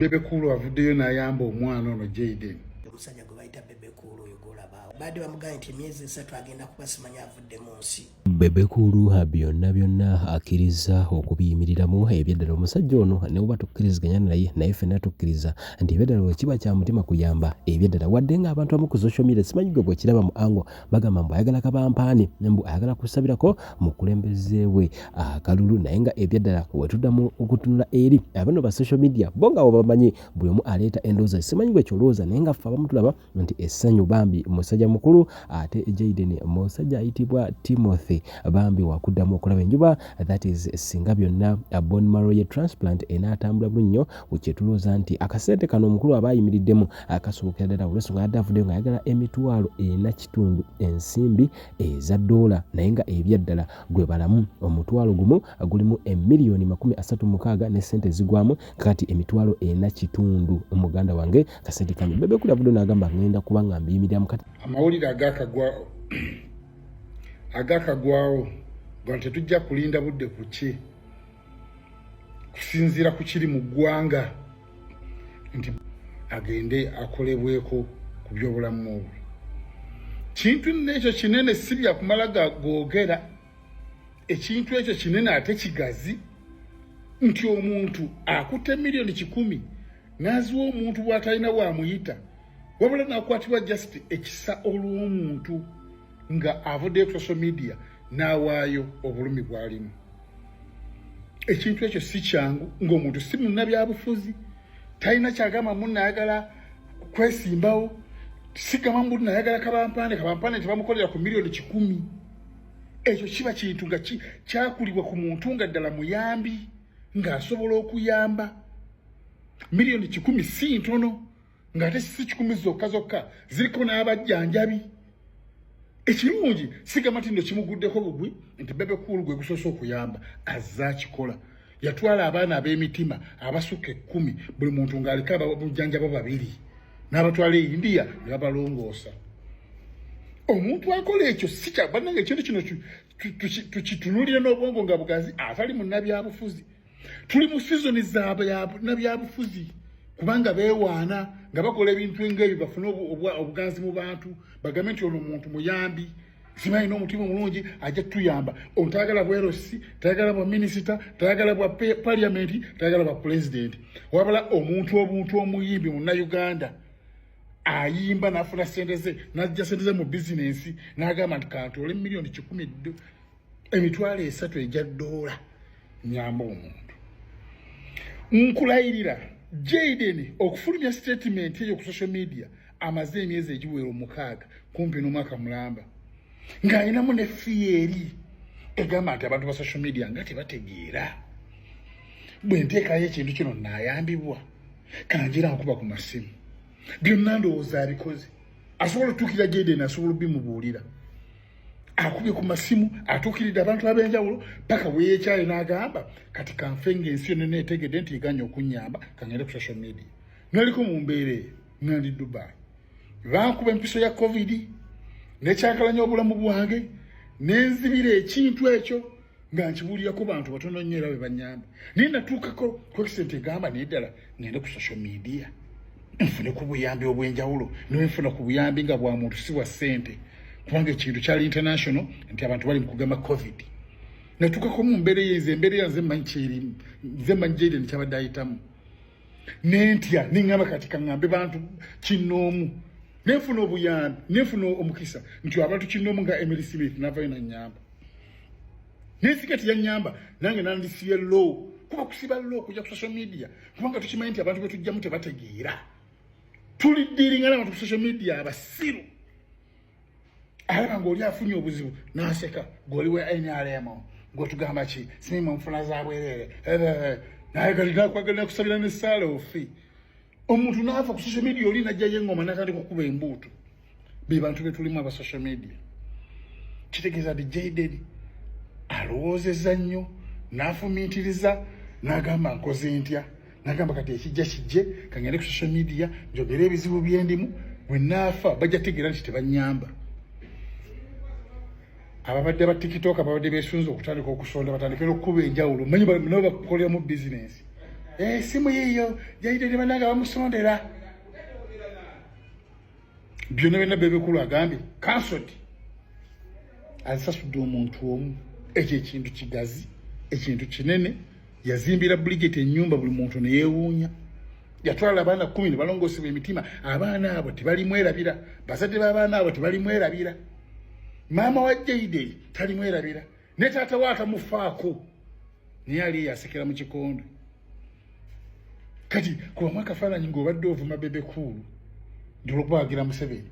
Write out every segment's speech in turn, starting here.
Bebe Cool avuddeyo n'ayamba omwana ono Jayden. Omusajja gwe bayita Bebe Cool oyo gw'olaba badde bamugambye nti emyezi 3 agenda kuba simanya avudde mu nsi. Bebe Cool byonna akkiriza okubiyimiriramu ebyeddala omusajja ono ne bwe tukkiriziganya naye ffenna tukkiriza nti ebyeddala bwe kiba kya mutima kuyamba ebyeddala wadde ng'abantu abamu ku social media simanyi gwe bwekiraba mu ango bagamba mbu ayagala kabampaani mbu ayagala kusabirako mukulembeze we akalulu naye nga ebyeddala wetuddamu okutunula eri abano ba social media bo nga bamanyi buli omu aleeta endowooza simanyi gwe kyolowooza naye nga ffe abamu tulaba nti essanyu bambi musajja mukulu ate Jayden musajja ayitibwa Timothy bambi wakuddamu okulaba enjuba that is singa byonna bone marrow transplant enaatambula bunnyo kyetulowooza nti akasente kano omukulu aba ayimiriddemu akasobokera ddala olwensonga yadde avuddeyo ng'ayagala emitwalo 4 ensimbi eza $, naye nga ebyaddala gwe balamu omutwalo gumu gulimu $1,36,000 ne sente ezigwamu kati emitwalo 4 omuganda wange kasente kanyu Bebe Cool avuddeyo n'agamba ngenda kuba nga mbiyimiriramu kati amawulire agakagwawo nga tetujja kulinda budde kuki kusinziira ku kiri mu ggwanga nti agende akolebweko ku byobulamu obwo kintu n'ekyo kinene si bya kumala googera ekintu ekyo kinene ate kigazi nti omuntu akutte miliyoni 100 n'aziwa omuntu bw'atalina bw'amuyita wabula n'akwatibwa just ekisa olw'omuntu nga avuddeyo ku social media n'awaayo obulumi bw'alimu ekintu ekyo si kyangu ng'omuntu si munnabyabufuzi talina kyagamba munnayagala kwesimbawo sigamba munnayagala kabampaane tebamukolera ku miliyoni 100 ekyo kiba kintu nga kyakulibwa ku muntu nga ddala muyambi ng'asobola okuyamba miliyoni 100 si ntono ng'ate si 10 zokka ziriko n'abajjanjabi ekirungi sigamba nti ndo kimuguddeko bugwi nti Bebe Cool gwe gusoose okuyamba azakikola yatwala abaana ab'emitima abasukka 10 buli muntu ng'aliko abajjanjaba 2 n'abatwala e India ne babalongoosa omuntu akola ekyo si kyabannanga ekintu kino tukitunulire n'obwongo nga bugazi atali munnabyabufuzi tuli mu sizoni z'abannabyabufuzi kubanga beewaana nga bakola ebintu ng'ebyo bafune obuganzi mu bantu bagambe nti ono omuntu muyambi simanyi n'omutima omulungi ajja tuyamba ontayagala bwerosi tayagala bwa minisita tayagala bwa paliamenti tayagala bwa pulezidenti wabala omuntu omuyimbi munnayuganda ayimba n'afuna sente ze n'ajja sente ze mu bizinensi n'agamba nti kantole miliyoni 10 emitwalo 3 ejja $, nyamba omuntu nkulayirira Jayden okufulumya statement eyo ku social media amaze emyezi egiwera 6 kumpi n'omwaka mulamba ng'ayinamu ne fiyeri egamba nti abantu ba social media nga tebategeera bwe nteekayo ekintu kino naayambibwa kanjira nkuba ku masimu byonna ndowooza abikoze asobola otuukirira Jayden asobola bimubuulira akubye ku masimu atuukiridde abantu ab'enjawulo paka weyeekyaye n'agamba kati kanfe ng'ensi yonna neetegedde nti eganya okunyamba kangende ku social media naliko mu mbeera eyo nandi Dubai bankuba empiso ya covid nekyakalanya obulamu bwange nenzibira ekintu ekyo nga nkibuulirako bantu batono nnyo era be banyamba naye natuukako kwekisente egamba neddala ngende ku social media nfune ku buyambi obw'enjawulo nenfuna ku buyambi nga bwa muntu si bwa ssente kubanga ekintu kyali international nti abantu bali mu kugamba covid natuukako mu mbeera eyo embeera nze mmanyi kyerimu nze mmanyi Jayden kyabadde ayitamu nentya neŋŋamba kati kaŋŋambe bantu kinnoomu nenfuna obuyambi nenfuna omukisa nti abantu kinnoomu nga Emily Smith navayo nannyamba nensika teyanyamba nange nandisiye low kuba kusiba low kujja ku social media kubanga tukimanyi nti abantu betujjamu tebategeera tuliddiringa n'abantu ku social media abasiru alaba ng'oli afunye obuzibu n'aseka ng'oli we NRM ng'otugamba ki simanyi nfuna za bwereere nayegalinakwagala kusabira n'essaala ofi omuntu n'afa ku social media oli najjayo engoma n'atandika okukuba embuutu be bantu be tulimu aba social media kitegeeza nti Jayden alowoozezza nnyo n'afumiitiriza n'agamba nkoze ntya n'agamba kati ekijja kijje kangende ku social media njogera ebizibu byendimu bwe naafa bajja tegeera nti tebanyamba ababadde ba TikTok ababadde besunze okutandika okusonda batandikira okukuba enjawulo manyi nabo bakukolera mu business Simu yiyo yaite ne bananga bamusondera byonna byonna bebekulu agambye cancelled alisasudde omuntu omu ekyo ekintu kigazi ekintu kinene yazimbira Bridget ennyumba buli muntu ne yeewuunya yatwala abaana 10 ne balongoosebwa emitima abaana abo tebalimwerabira bazadde b'abaana abo tebalimwerabira maama wa Jayde talimwerabira ne taata we atamufaako naye ali yasekera mu kikondo kati kubamu akafaananyi ng'obadde ovuma Bebekulu ndi olw'okubawagira Museveni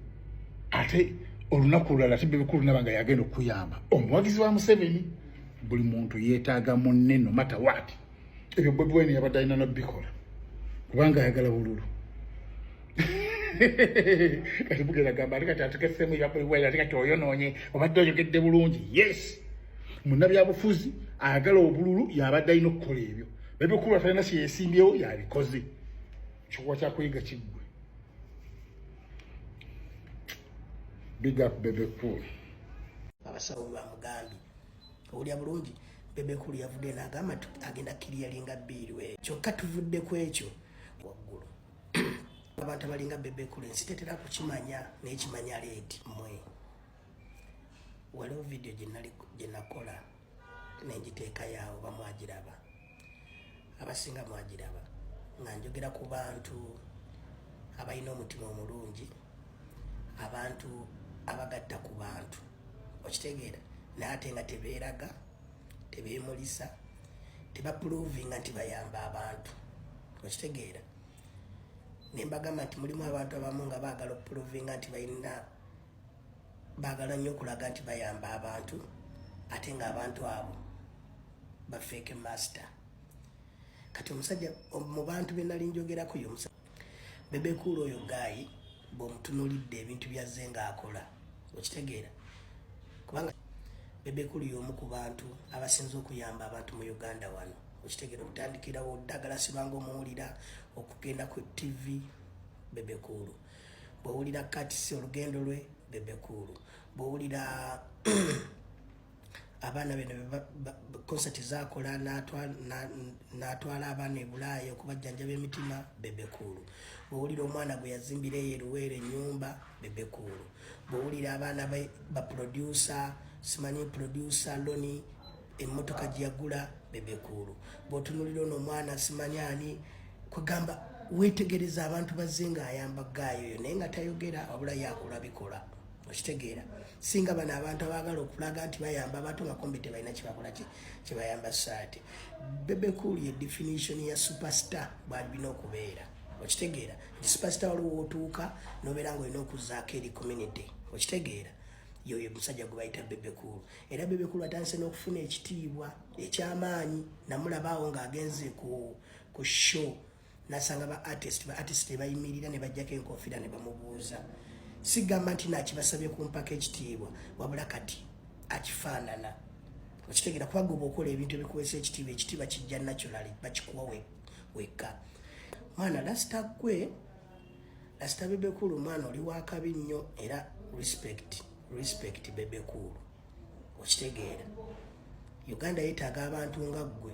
ate olunaku olulala ate Bebekulu naba nga yagenda okuyamba omuwagizi wa Museveni buli muntu yeetaaga munne no matter what ebyo Bobi Wine yabadde alina n'obikola kubanga ayagala bululu kati bugenda gamba ate kati atekesemu ya Bobi Wine ate kati oyonoonye obadde oyogedde bulungi yes munnabyabufuzi ayagala obululu yabadde alina okukola ebyo Bebekulu atalina kye yeesimbyewo yabikoze kikuwa kyakuyiga kiggwe big up Bebekulu abasawo bamugambi owulya bulungi Bebekulu yavudde n'agamba agenda kiriyalinga bbiirwe kyokka tuvudde ku ekyo waggulu abantu abalinga Bebekulu ensi tetera kukimanya n'ekimanya leeti mmwe waliwo vidiyo gye nakola n'engiteeka yaawo bamwagiraba abasinga mwagiraba nga njogera ku bantu abalina omutima omulungi abantu abagatta ku bantu okitegeera naye ate nga tebeeraga tebeemulisa tebapuruvinga nti bayamba abantu okitegeera nembagamba nti mulimu abantu abamu nga baagala okupuruvinga nti baagala nnyo okulaga nti bayamba abantu ate nga abantu abo bafeeke master kati omusajja mu bantu be nali njogerako yo Bebekulu oyo gaayi bw'omutunulidde ebintu byazze ng'akola okitegeera kubanga Bebekulu y'omu ku bantu abasinze okuyamba abantu mu Uganda wano okitegeera okutandikirawo ddagala sibanga omuwulira okugenda ku TV Bebekulu bw'owulira katisi olugendo lwe Bebekulu bw'owulira abaana beno konsati zakola n'atwala abaana e Bulaaya okubajjanjaba emitima Bebekulu bw'owulira omwana gwe yazimbira eyo Luweero ennyumba Bebekulu bw'owulira abaana baproducer simanyi producer Loni emmotoka gye yagula Bebekulu bw'otunulira ono omwana simanyi ani kwegamba weetegereza abantu bazze ng'ayamba gaayo yo naye nga tayogera wabula yakola bikola okitegeera singa bano abantu abaagala okulaga nti bayamba abantu nga kombi tebalina kyebakola kyebayamba saati Bebekulu ye definition ya superstar bwalibina okubeera okitegeera nti superstar waliwo wootuuka nobeera nga olina okuzaako eri community okitegeera yoyo musajja gwe bayita Bebekulu era Bebekulu atandise n'okufuna ekitiibwa ekyamaanyi namulabaawo ng'agenze ku show nasanga ba artist tebayimirira ne bajjako enkofiira ne bamubuuza sigamba nti nakibasabye kumpaka ekitiibwa wabula kati akifaanana okitegeera kuba gwe okola ebintu ebikuweesa ekitiibwa kijja naturally bakikuwa wekka mwana lasita Bebekulu mwana oli wakabi nnyo era respect Bebekulu okitegeera Uganda yeetaaga abantu nga ggwe